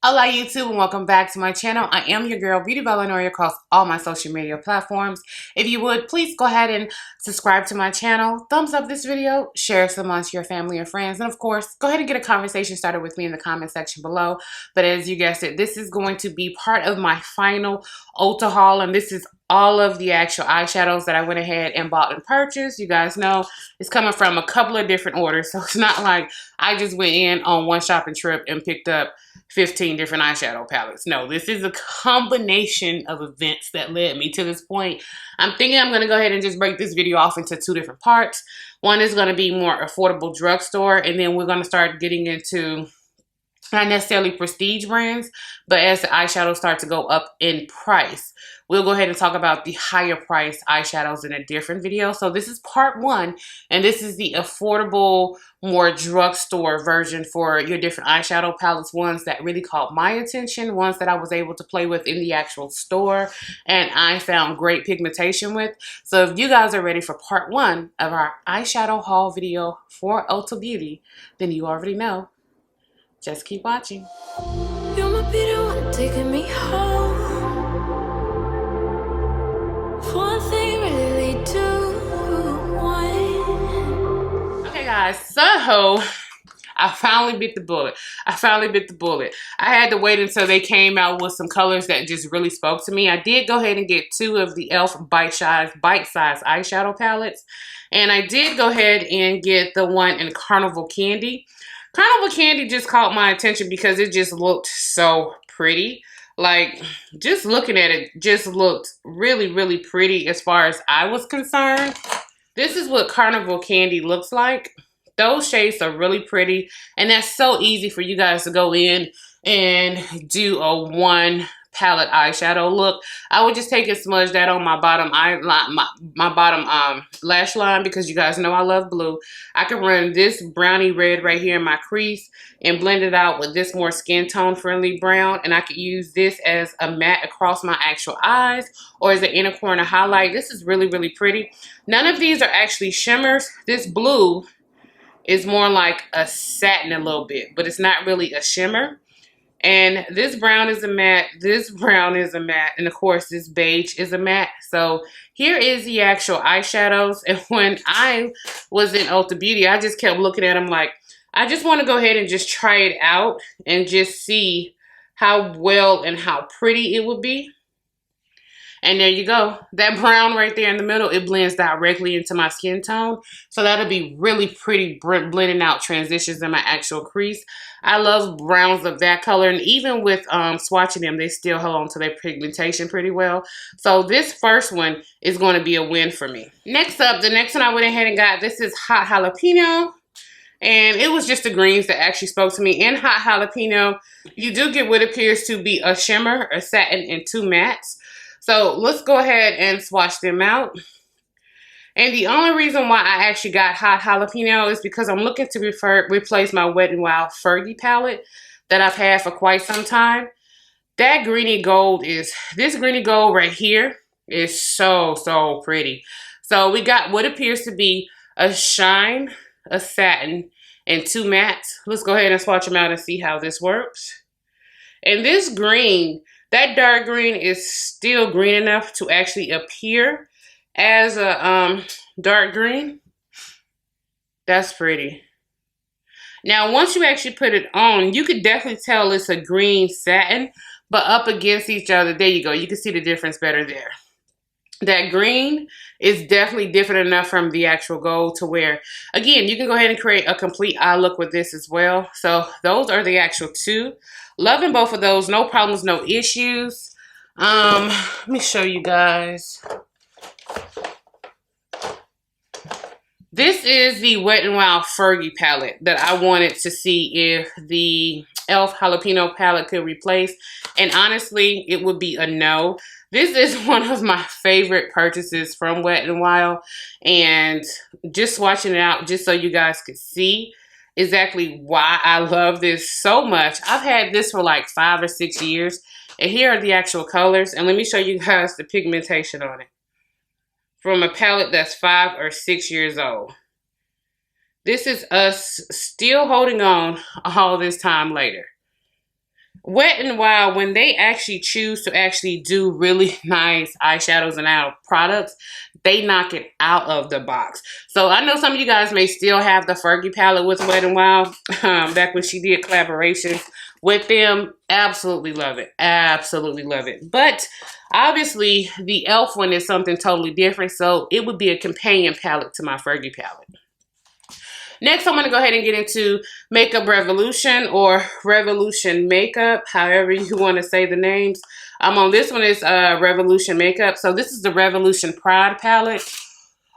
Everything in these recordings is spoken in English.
Hola YouTube and welcome back to my channel. I am your girl Beauty Valenoria across all my social media platforms. If you would, please go ahead and subscribe to my channel, thumbs up this video, share some amongst your family and friends, and of course, go ahead and get a conversation started with me in the comment section below. But as you guessed it, this is going to be part of my final Ulta haul, and this is all of the actual eyeshadows that I went ahead and bought and purchased. You guys know it's coming from a couple of different orders, so it's not like I just went in on one shopping trip and picked up 15 different eyeshadow palettes. No, this is a combination of events that led me to this point. I'm thinking I'm going to go ahead and just break this video off into two different parts. One is going to be more affordable drugstore, and then we're going to start getting into not necessarily prestige brands, but as the eyeshadows start to go up in price, we'll go ahead and talk about the higher price eyeshadows in a different video. So this is part one, and this is the affordable, more drugstore version for your different eyeshadow palettes, ones that really caught my attention, ones that I was able to play with in the actual store, and I found great pigmentation with. So if you guys are ready for part one of our eyeshadow haul video for Ulta Beauty, then you already know. Just keep watching. You're my Peter one, taking me home. One thing really do one. Okay, guys, so I finally bit the bullet. I had to wait until they came out with some colors that just really spoke to me. I did go ahead and get two of the E.L.F. bite-size eyeshadow palettes. And I did go ahead and get the one in Carnival Candy. Carnival Candy just caught my attention because it just looked so pretty. Like, just looking at it just looked really, really pretty as far as I was concerned. This is what Carnival Candy looks like. Those shades are really pretty, and that's so easy for you guys to go in and do a one palette eyeshadow look. I would just take and smudge that on my bottom my bottom lash line, because you guys know I love blue. I can run this brownie red right here in my crease and blend it out with this more skin tone friendly brown, and I could use this as a matte across my actual eyes or as an inner corner highlight. This is really, really pretty. None of these are actually shimmers. This blue is more like a satin a little bit, but it's not really a shimmer. And this brown is a matte, this brown is a matte, and of course this beige is a matte. So here is the actual eyeshadows. And when I was in Ulta Beauty, I just kept looking at them like, I just want to go ahead and just try it out and just see how well and how pretty it would be. And there you go. That brown right there in the middle, it blends directly into my skin tone. So that'll be really pretty blending out transitions in my actual crease. I love browns of that color. And even with swatching them, they still hold on to their pigmentation pretty well. So this first one is going to be a win for me. Next up, the next one I went ahead and got, this is Hot Jalapeno. And it was just the greens that actually spoke to me. In Hot Jalapeno, you do get what appears to be a shimmer, a satin, and two mattes. So let's go ahead and swatch them out. And the only reason why I actually got Hot Jalapeno is because I'm looking to replace my Wet n Wild Fergie palette that I've had for quite some time. That greeny gold this greeny gold right here is so, so pretty. So we got what appears to be a shine, a satin, and two mattes. Let's go ahead and swatch them out and see how this works. And this green, that dark green is still green enough to actually appear as a dark green. That's pretty. Now, once you actually put it on, you could definitely tell it's a green satin, but up against each other, there you go. You can see the difference better there. That green is definitely different enough from the actual gold to where, again, you can go ahead and create a complete eye look with this as well. So those are the actual two. Loving both of those. No problems, no issues. Let me show you guys. This is the Wet n Wild Fergie palette that I wanted to see if the E.L.F. Jalapeno palette could replace. And honestly, it would be a no. This is one of my favorite purchases from Wet n Wild. And just swatching it out, just so you guys could see exactly why I love this so much. I've had this for like 5 or 6 years. And here are the actual colors. And let me show you guys the pigmentation on it. From a palette that's 5 or 6 years old. This is us still holding on all this time later. Wet n Wild, when they actually choose to actually do really nice eyeshadows and out products, they knock it out of the box. So I know some of you guys may still have the Fergie palette with Wet n Wild, back when she did collaborations with them. Absolutely love it. Absolutely love it. But obviously the E.L.F. one is something totally different, so it would be a companion palette to my Fergie palette. Next, I'm going to go ahead and get into Makeup Revolution or Revolution Makeup, however you want to say the names. On this one is Revolution Makeup. So this is the Revolution Pride palette.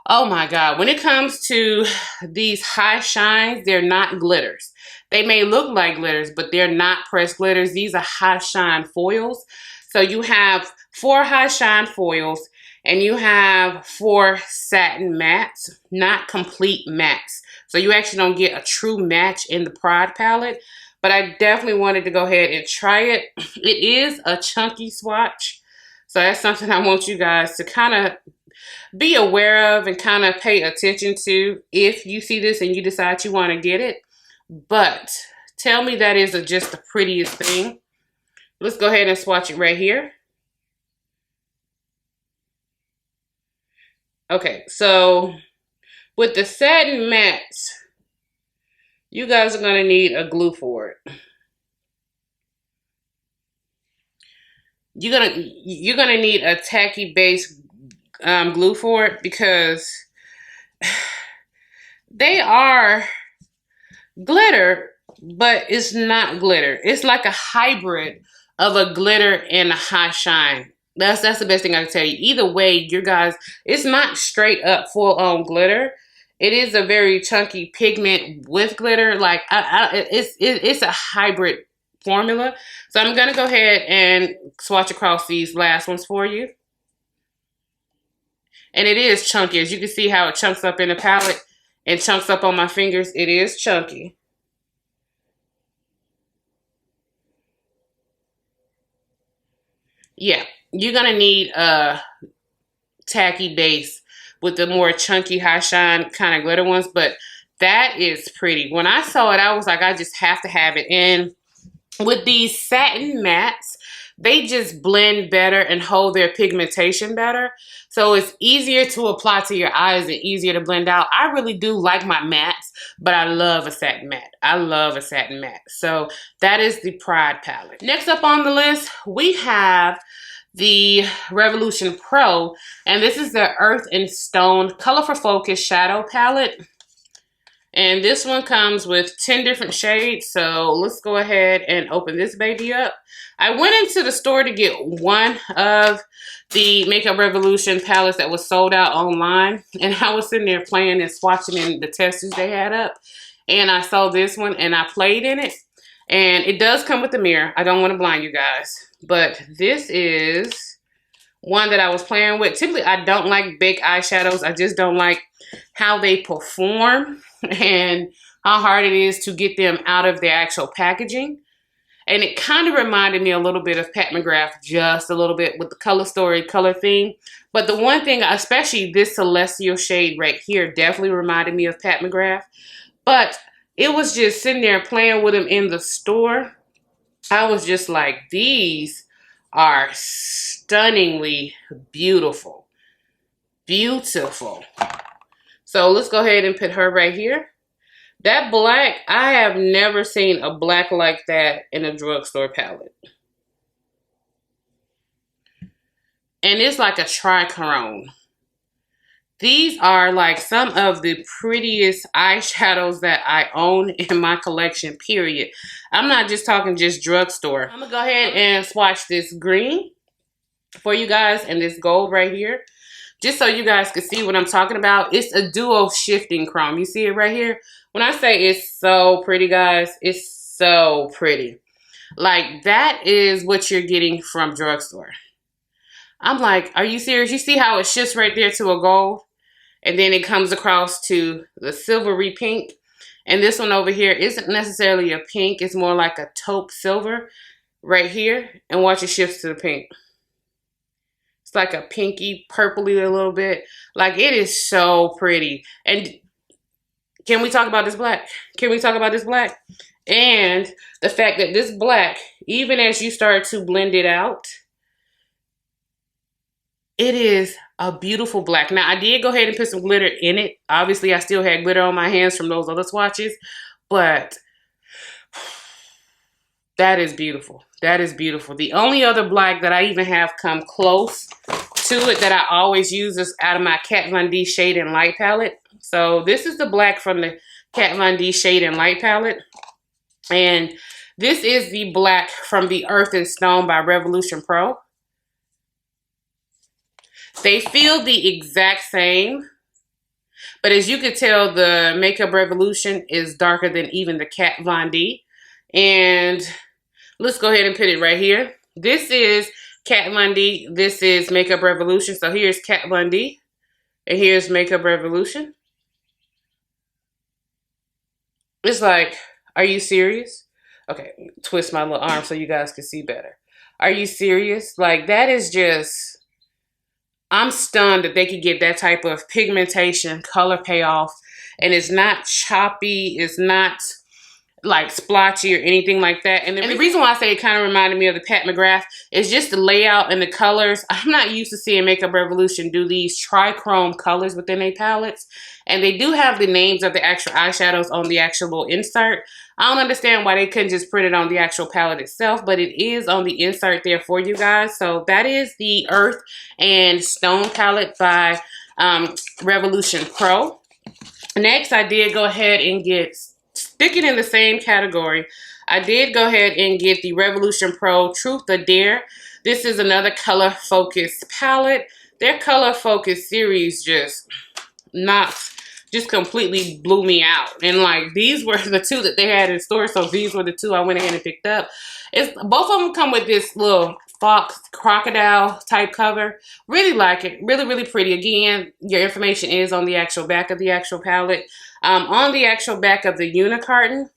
Oh my God. When it comes to these high shines, they're not glitters. They may look like glitters, but they're not pressed glitters. These are high shine foils. So you have 4 high shine foils and you have 4 satin mattes, not complete mattes. So you actually don't get a true match in the Pride palette, but I definitely wanted to go ahead and try it. It is a chunky swatch. So that's something I want you guys to kind of be aware of and kind of pay attention to if you see this and you decide you want to get it. But tell me that is just the prettiest thing. Let's go ahead and swatch it right here. Okay, so with the satin mattes, you guys are going to need a glue for it. You're gonna need a tacky base glue for it because they are glitter, but it's not glitter. It's like a hybrid of a glitter and a high shine. That's the best thing I can tell you. Either way, you guys, it's not straight up full on glitter. It is a very chunky pigment with glitter. Like it's a hybrid formula. So I'm gonna go ahead and swatch across these last ones for you. And it is chunky. As you can see how it chunks up in the palette and chunks up on my fingers. It is chunky. Yeah, you're gonna need a tacky base with the more chunky high shine kind of glitter ones, but that is pretty. When I saw it, I was like, I just have to have it. And with these satin mattes, they just blend better and hold their pigmentation better. So it's easier to apply to your eyes and easier to blend out. I really do like my mattes, but I love a satin matte. I love a satin matte. So that is the Pride palette. Next up on the list, we have the Revolution Pro, and this is the Earth and Stone Color for Focus Shadow Palette. And this one comes with 10 different shades. So let's go ahead and open this baby up. I went into the store to get one of the Makeup Revolution palettes that was sold out online. And I was sitting there playing and swatching in the testers they had up. And I saw this one and I played in it. And it does come with a mirror. I don't want to blind you guys. But this is one that I was playing with. Typically, I don't like big eyeshadows. I just don't like how they perform and how hard it is to get them out of their actual packaging. And it kind of reminded me a little bit of Pat McGrath, just a little bit with the color story, color theme. But the one thing, especially this Celestial shade right here, definitely reminded me of Pat McGrath. But it was just sitting there playing with them in the store. I was just like, these are stunningly beautiful. Beautiful. So let's go ahead and put her right here. That black, I have never seen a black like that in a drugstore palette. And it's like a tricorone. These are like some of the prettiest eyeshadows that I own in my collection, period. I'm not just talking just drugstore. I'm going to go ahead and swatch this green for you guys and this gold right here. Just so you guys can see what I'm talking about. It's a duo shifting chrome. You see it right here? When I say it's so pretty, guys, it's so pretty. Like, that is what you're getting from drugstore. I'm like, are you serious? You see how it shifts right there to a gold? And then it comes across to the silvery pink. And this one over here isn't necessarily a pink. It's more like a taupe silver right here. And watch it shift to the pink. It's like a pinky, purpley a little bit. Like, it is so pretty. And can we talk about this black? Can we talk about this black? And the fact that this black, even as you start to blend it out, it is a beautiful black. Now, I did go ahead and put some glitter in it. Obviously, I still had glitter on my hands from those other swatches, but that is beautiful. That is beautiful. The only other black that I even have come close to it that I always use is out of my Kat Von D Shade and Light palette. So this is the black from the Kat Von D Shade and Light palette. And this is the black from the Earth and Stone by Revolution Pro. They feel the exact same, but as you can tell, the Makeup Revolution is darker than even the Kat Von D. And let's go ahead and put it right here. This is Kat Von D. This is Makeup Revolution. So here's Kat Von D, and here's Makeup Revolution. It's like, are you serious? Okay, twist my little arm so you guys can see better. Are you serious? Like, that is just, I'm stunned that they could get that type of pigmentation, color payoff, and it's not choppy, it's not like splotchy or anything like that. And the reason why I say it kind of reminded me of the Pat McGrath is just the layout and the colors. I'm not used to seeing Makeup Revolution do these trichrome colors within their palettes. And they do have the names of the actual eyeshadows on the actual insert. I don't understand why they couldn't just print it on the actual palette itself, but it is on the insert there for you guys. So that is the Earth and Stone palette by Revolution Pro. Next, I did go ahead and get, sticking in the same category, I did go ahead and get the Revolution Pro Truth or Dare. This is another color focused palette. Their color focused series just completely blew me out. And like, these were the two that they had in store, so these were the two I went ahead and picked up. Both of them come with this little fox crocodile type cover. Really like it. Really, really pretty. Again, your information is on the actual back of the actual palette. On the actual back of the unicarton,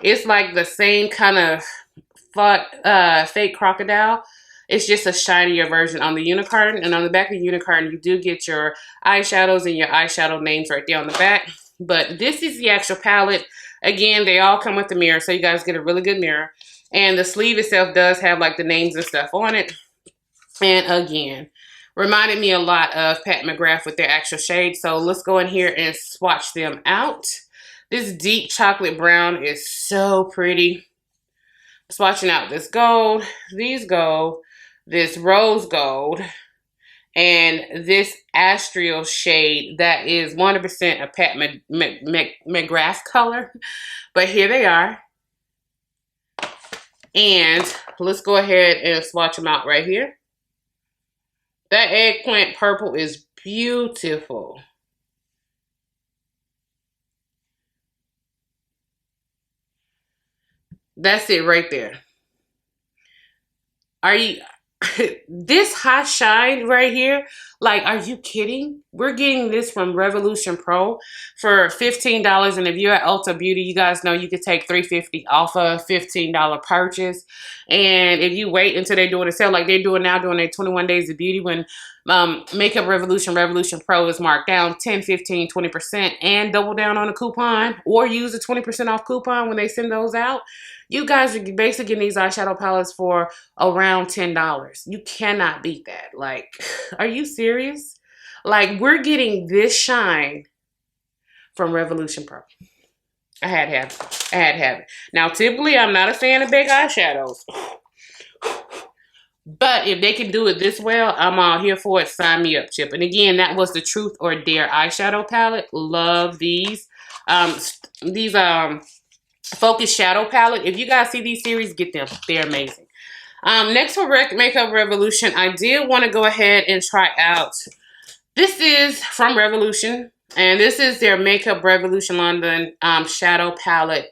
it's like the same kind of fake crocodile. It's just a shinier version on the unicarton. And on the back of the unicarton, you do get your eyeshadows and your eyeshadow names right there on the back. But this is the actual palette. Again, they all come with the mirror, so you guys get a really good mirror. And the sleeve itself does have like the names and stuff on it. And again, reminded me a lot of Pat McGrath with their actual shade. So let's go in here and swatch them out. This deep chocolate brown is so pretty. Swatching out this gold, these gold, this rose gold, and this astral shade that is 100% a Pat McGrath color. But here they are. And let's go ahead and swatch them out right here. That eggplant purple is beautiful. That's it right there. Are you... this hot shine right here, like, are you kidding? We're getting this from Revolution Pro for $15, and if you're at Ulta Beauty, you guys know you could take $3.50 off a $15 purchase. And if you wait until they're doing a sale like they're doing now, doing their 21 days of beauty, when Makeup Revolution Pro is marked down 10, 15, 20%, and double down on a coupon, or use a 20% off coupon when they send those out, you guys are basically getting these eyeshadow palettes for around $10. You cannot beat that. Like, are you serious? Like, we're getting this shine from Revolution Pro. I had to have it. I had to have it. Now, typically, I'm not a fan of big eyeshadows. But if they can do it this well, I'm all here for it. Sign me up, Chip. And again, that was the Truth or Dare eyeshadow palette. Love these. Focus Shadow palette. If you guys see these series, get them. They're amazing. Next for Makeup Revolution, I did want to go ahead and try out. This is from Revolution, and this is their Makeup Revolution London shadow palette.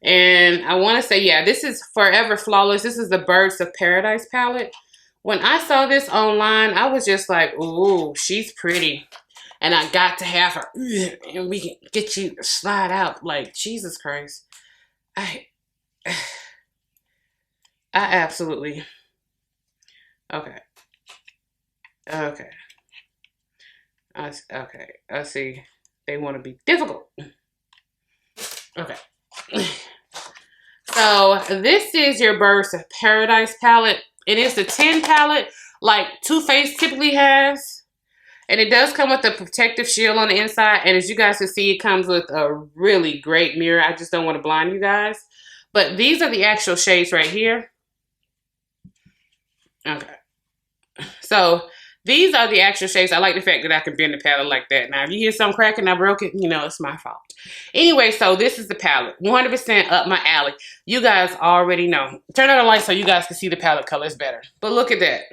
And I want to say, yeah, this is Forever Flawless. This is the Birds of Paradise palette. When I saw this online, I was just like, ooh, she's pretty. And I got to have her. And we can get you to slide out. Like, Jesus Christ. I absolutely. Okay. Okay. Okay. I see. They want to be difficult. Okay. So this is your Birds of Paradise palette. It is the 10 palette like Too Faced typically has. And it does come with a protective shield on the inside. And as you guys can see, it comes with a really great mirror. I just don't want to blind you guys. But these are the actual shades right here. Okay. So these are the actual shades. I like the fact that I can bend the palette like that. Now, if you hear something cracking, I broke it, you know, it's my fault. Anyway, so this is the palette. 100% up my alley. You guys already know. Turn on the light so you guys can see the palette colors better. But look at that.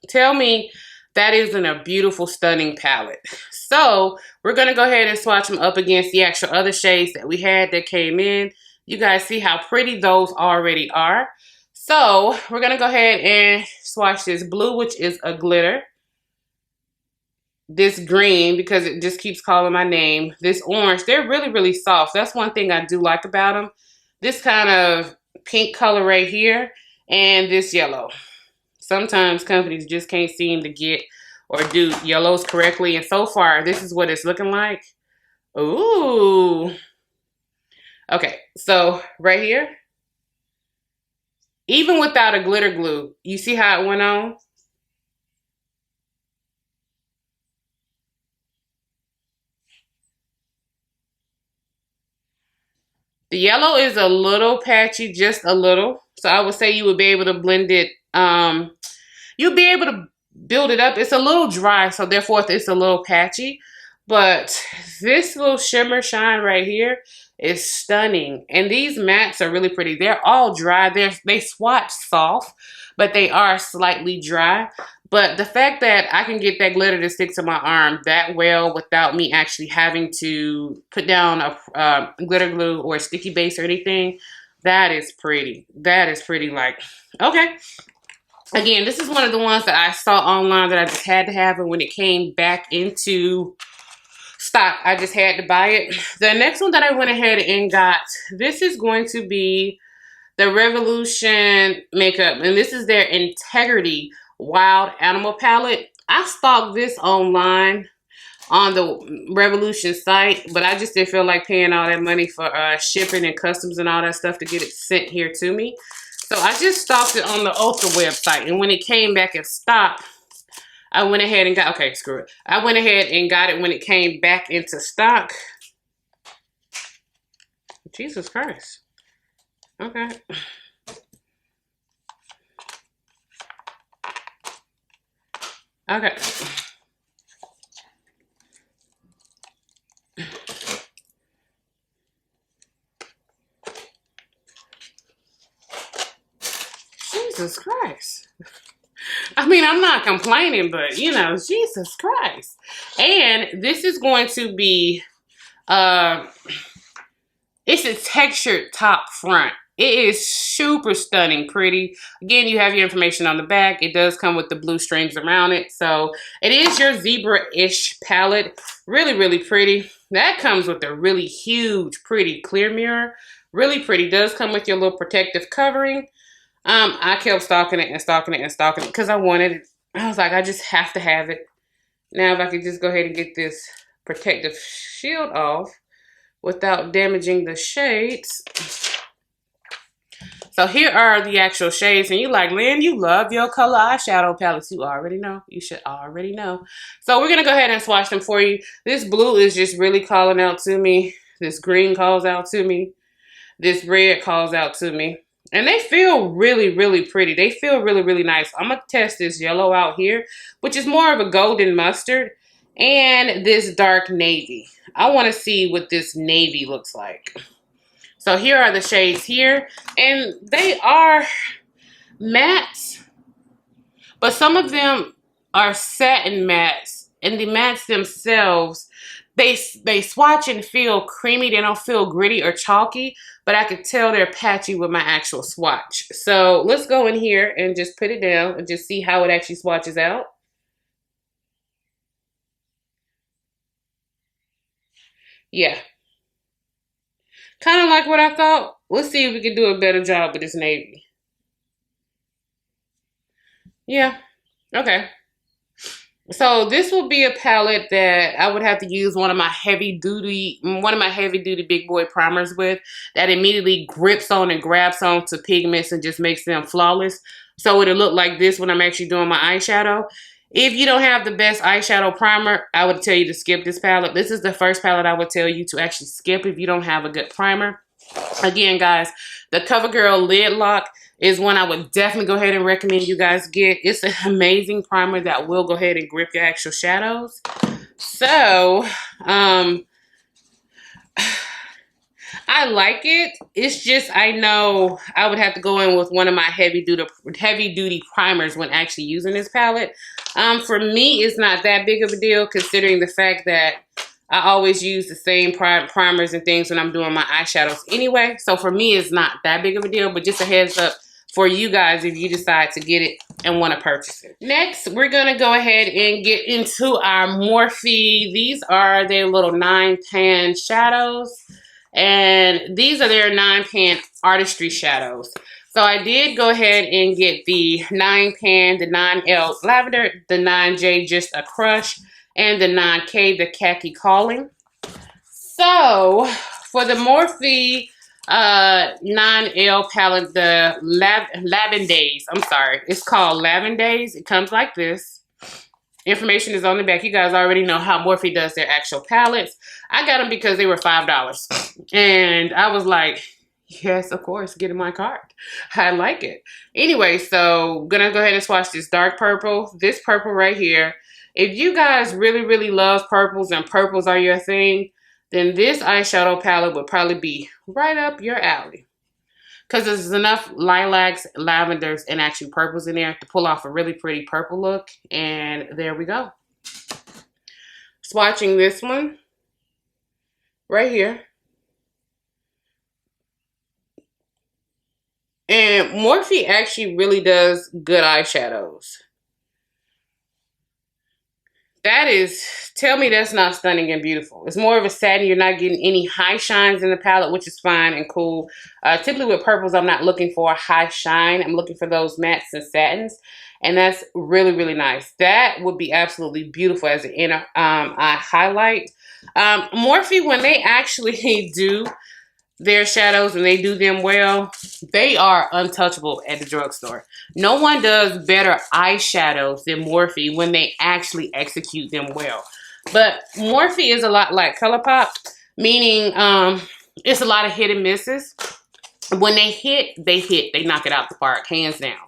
Tell me that isn't a beautiful, stunning palette. So we're going to go ahead and swatch them up against the actual other shades that we had that came in. You guys see how pretty those already are. So we're going to go ahead and swatch this blue, which is a glitter. This green, because it just keeps calling my name. This orange, they're really, really soft. That's one thing I do like about them. This kind of pink color right here, and this yellow. Sometimes companies just can't seem to get or do yellows correctly. And so far, this is what it's looking like. Ooh. Okay, so right here, even without a glitter glue, you see how it went on? The yellow is a little patchy, just a little. So I would say you would be able to blend it. You'll be able to build it up. It's a little dry, so therefore it's a little patchy. But this little shimmer shine right here is stunning. And these mattes are really pretty. They're all dry. They swatch soft, but they are slightly dry. But the fact that I can get that glitter to stick to my arm that well without me actually having to put down a glitter glue or a sticky base or anything, that is pretty. That is pretty, like, okay. Again, this is one of the ones that I saw online that I just had to have, and when it came back into stock, I just had to buy it. The next one that I went ahead and got, this is going to be the Revolution Makeup, and this is their Integrity Wild Animal Palette. I stalked this online on the Revolution site, but I just didn't feel like paying all that money for shipping and customs and all that stuff to get it sent here to me. So I just stalked it on the ULTA website, and when it came back in stock, I went ahead and got, okay, screw it. I went ahead and got it when it came back into stock. Jesus Christ. Okay. Okay. Jesus Christ. I mean, I'm not complaining, but, you know, Jesus Christ. And this is going to be, it's a textured top front. It is super stunning, pretty. Again, you have your information on the back. It does come with the blue strings around it. So it is your zebra-ish palette. Really, really pretty. That comes with a really huge, pretty clear mirror. Really pretty. Does come with your little protective covering. I kept stalking it and stalking it and stalking it because I wanted it. I was like, I just have to have it. Now, if I could just go ahead and get this protective shield off without damaging the shades. So here are the actual shades. And you like, Lynn, you love your color eyeshadow palettes. You already know. You should already know. So we're going to go ahead and swatch them for you. This blue is just really calling out to me. This green calls out to me. This red calls out to me. And they feel really, really pretty. They feel really, really nice. I'm going to test this yellow out here, which is more of a golden mustard. And this dark navy. I want to see what this navy looks like. So here are the shades here. And they are mattes. But some of them are satin mattes. And the mattes themselves, they swatch and feel creamy. They don't feel gritty or chalky. But I could tell they're patchy with my actual swatch. So let's go in here and just put it down and just see how it actually swatches out. Yeah. Kind of like what I thought. Let's see if we can do a better job with this navy. Yeah. Okay. So this will be a palette that I would have to use one of my heavy duty big boy primers with, that immediately grips on and grabs on to pigments and just makes them flawless. So it'll look like this when I'm actually doing my eyeshadow. If you don't have the best eyeshadow primer, I would tell you to skip this palette. This is the first palette I would tell you to actually skip if you don't have a good primer. Again, guys, the CoverGirl Lid Lock is one I would definitely go ahead and recommend you guys get. It's an amazing primer that will go ahead and grip your actual shadows. So, I like it. It's just, I know I would have to go in with one of my heavy duty primers when actually using this palette. For me, it's not that big of a deal considering the fact that I always use the same primers and things when I'm doing my eyeshadows anyway. So for me, it's not that big of a deal, but just a heads up for you guys if you decide to get it and want to purchase it. Next, we're going to go ahead and get into our Morphe. These are their little 9-pan shadows. And these are their 9-pan Artistry shadows. So I did go ahead and get the 9-pan, the 9L Lavender, the 9J Just a Crush, and the 9K, the Khaki Calling. So for the Morphe 9L palette, the Lavendaze, I'm sorry, it's called Lavendaze. It comes like this. Information is on the back. You guys already know how Morphe does their actual palettes. I got them because they were $5. And I was like, yes, of course, get in my cart. I like it. Anyway, so gonna go ahead and swatch this dark purple. This purple right here. If you guys really, really love purples and purples are your thing, then this eyeshadow palette would probably be right up your alley. Because there's enough lilacs, lavenders, and actually purples in there to pull off a really pretty purple look. And there we go. Swatching this one right here. And Morphe actually really does good eyeshadows. That is, tell me that's not stunning and beautiful. It's more of a satin. You're not getting any high shines in the palette, which is fine and cool. Typically with purples, I'm not looking for a high shine. I'm looking for those mattes and satins. And that's really, really nice. That would be absolutely beautiful as an inner eye highlight. Morphe, when they actually do their shadows and they do them well, they are untouchable at the drugstore. No one does better eyeshadows than Morphe when they actually execute them well. But Morphe is a lot like ColourPop, meaning it's a lot of hit and misses. When they hit, they knock it out the park, hands down.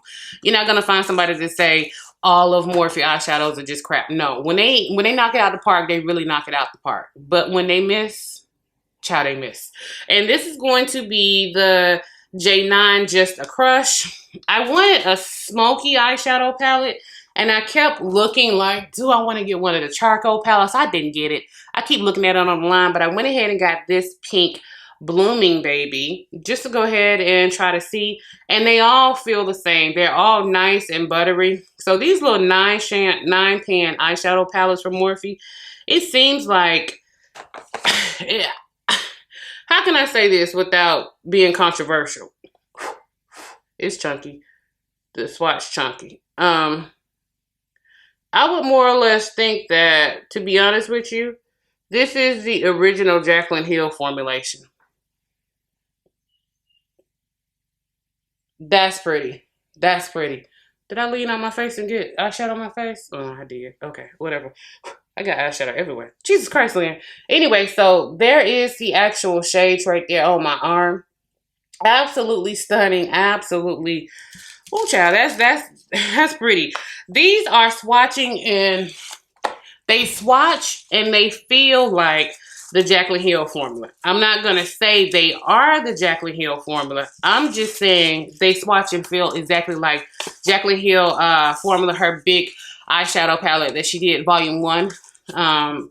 You're not gonna find somebody to say all of Morphe eyeshadows are just crap. No, when they knock it out the park, they really knock it out the park. But when they miss, child, they miss. And this is going to be the J9 Just a Crush. I wanted a smoky eyeshadow palette, and I kept looking like, do I want to get one of the charcoal palettes? I didn't get it. I keep looking at it online, but I went ahead and got this pink Blooming Baby just to go ahead and try to see. And they all feel the same. They're all nice and buttery. So these little 9-pan eyeshadow palettes from Morphe, it seems like, yeah. How can I say this without being controversial? It's chunky. The swatch chunky. I would more or less think that, to be honest with you, this is the original Jaclyn Hill formulation. That's pretty. That's pretty. Did I lean on my face and get eyeshadow on my face? Oh, I did. Okay, whatever. I got eyeshadow everywhere. Jesus Christ, Lynn. Anyway, so there is the actual shades right there on my arm. Absolutely stunning. Absolutely. Oh, child, that's pretty. These are swatching, and they swatch and they feel like the Jaclyn Hill formula. I'm not going to say they are the Jaclyn Hill formula. I'm just saying they swatch and feel exactly like Jaclyn Hill formula, her big eyeshadow palette that she did volume 1.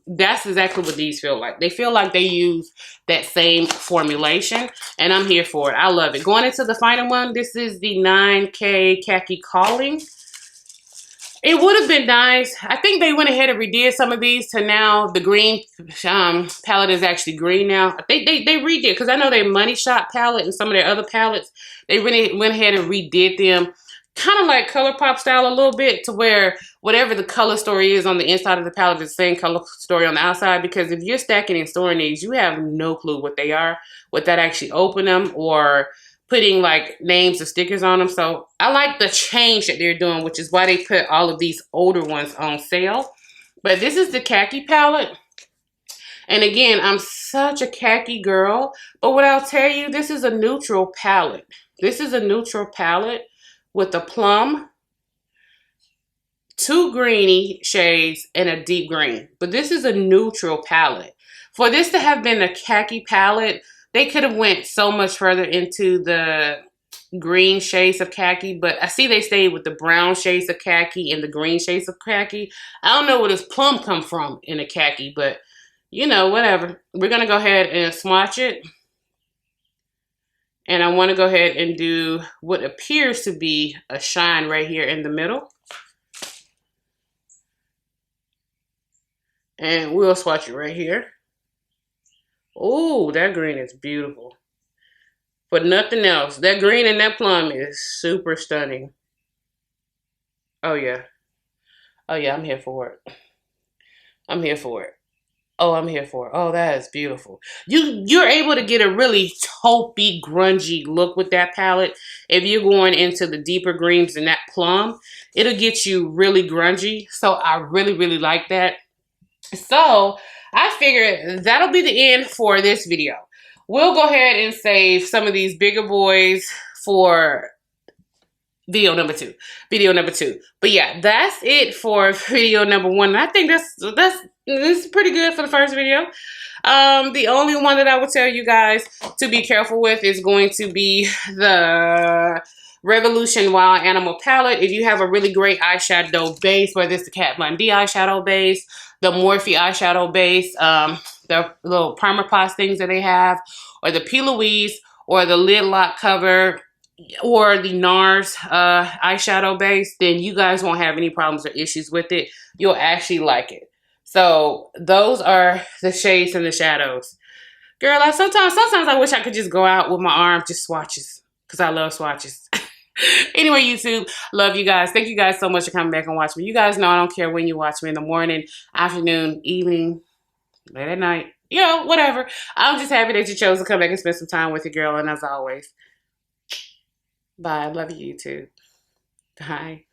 That's exactly what these feel like. They feel like they use that same formulation, and I'm here for it. I love it. Going into the final one, this is the 9K Khaki Calling. It would have been nice. I think they went ahead and redid some of these to now the green palette is actually green now. I think they redid, because I know their Money Shot palette and some of their other palettes, they really went ahead and redid them kind of like ColourPop style a little bit, to where whatever the color story is on the inside of the palette is the same color story on the outside. Because if you're stacking and storing these, you have no clue what they are without actually opening them or putting like names or stickers on them. So I like the change that they're doing, which is why they put all of these older ones on sale. But this is the Khaki palette. And again, I'm such a khaki girl, but what I'll tell you, this is a neutral palette. This is a neutral palette with a plum, 2 greeny shades, and a deep green. But this is a neutral palette. For this to have been a khaki palette, they could have went so much further into the green shades of khaki, but I see they stayed with the brown shades of khaki and the green shades of khaki. I don't know where this plum come from in a khaki, but you know, whatever. We're going to go ahead and swatch it. And I want to go ahead and do what appears to be a shine right here in the middle. And we'll swatch it right here. Oh, that green is beautiful. But nothing else. That green and that plum is super stunning. Oh, yeah. Oh, yeah, I'm here for it. I'm here for it. Oh, I'm here for it. Oh, that is beautiful. You're able to get a really taupey, grungy look with that palette. If you're going into the deeper greens than that plum, it'll get you really grungy. So I really, really like that. So I figured that'll be the end for this video. We'll go ahead and save some of these bigger boys for video number two. But yeah, that's it for video number 1. And I think this is pretty good for the first video. The only one that I would tell you guys to be careful with is going to be the Revolution Wild Animal palette. If you have a really great eyeshadow base, whether it's the Kat Von D eyeshadow base, the Morphe eyeshadow base, the little primer pots things that they have, or the P. Louise, or the lid lock cover, or the NARS eyeshadow base, then you guys won't have any problems or issues with it. You'll actually like it. So those are the shades and the shadows. Girl, sometimes I wish I could just go out with my arm, just swatches, because I love swatches. Anyway, YouTube, love you guys. Thank you guys so much for coming back and watching me. You guys know I don't care when you watch me, in the morning, afternoon, evening, late at night, you know, whatever. I'm just happy that you chose to come back and spend some time with your girl. And as always, bye. Love you, YouTube. Bye.